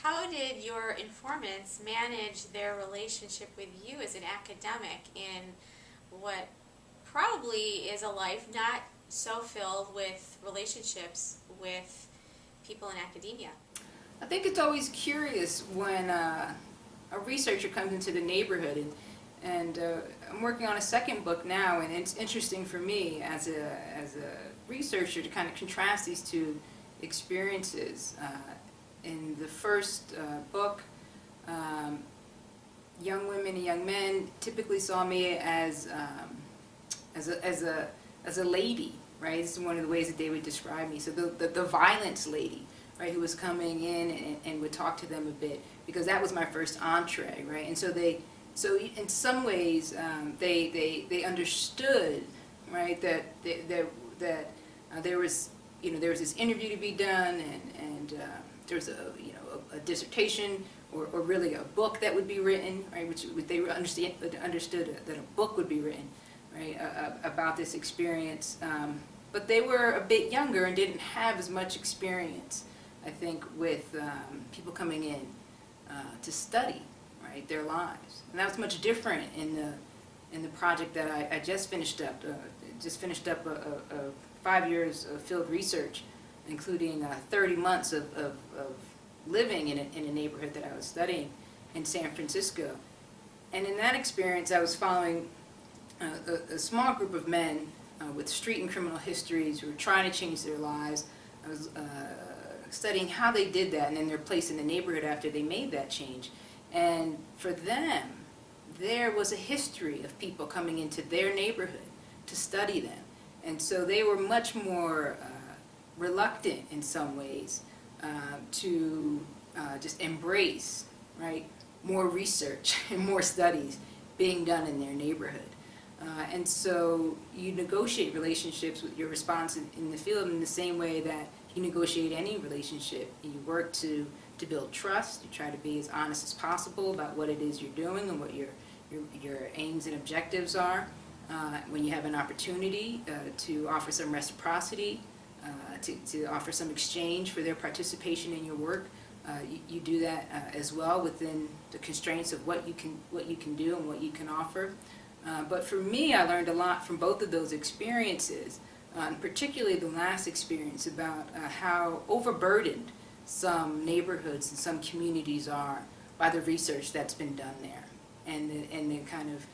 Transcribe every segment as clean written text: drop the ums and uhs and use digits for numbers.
how did your informants manage their relationship with you as an academic in what probably is a life not so filled with relationships with people in academia? I think it's always curious when a researcher comes into the neighborhood, and I'm working on a second book now, and it's interesting for me as a researcher to kind of contrast these two experiences. In the first book, young women and young men typically saw me as a lady, right? This is one of the ways that they would describe me. So the violence lady, right, who was coming in and would talk to them a bit, because that was my first entree, right? And so in some ways they understood, right, that there was this interview to be done, and there was a dissertation or really a book that would be written, right, which they understood that a book would be written, right, about this experience. But they were a bit younger and didn't have as much experience, I think, with people coming in to study, right, their lives. And that was much different in the project that I just finished up. Just finished up 5 years of field research, including 30 months of living in a neighborhood that I was studying in San Francisco. And in that experience, I was following a small group of men with street and criminal histories who were trying to change their lives. I was studying how they did that and then their place in the neighborhood after they made that change. And for them, there was a history of people coming into their neighborhood to study them. And so they were much more reluctant in some ways to just embrace, right, more research and more studies being done in their neighborhood. And so you negotiate relationships with your response in the field in the same way that you negotiate any relationship. You work to build trust. You try to be as honest as possible about what it is you're doing and what your aims and objectives are. When you have an opportunity to offer some reciprocity, to offer some exchange for their participation in your work, you do that as well within the constraints of what you can do and what you can offer. But for me, I learned a lot from both of those experiences, and particularly the last experience about how overburdened some neighborhoods and some communities are by the research that's been done there, and the kind of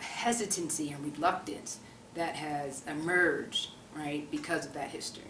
hesitancy and reluctance that has emerged, right, because of that history.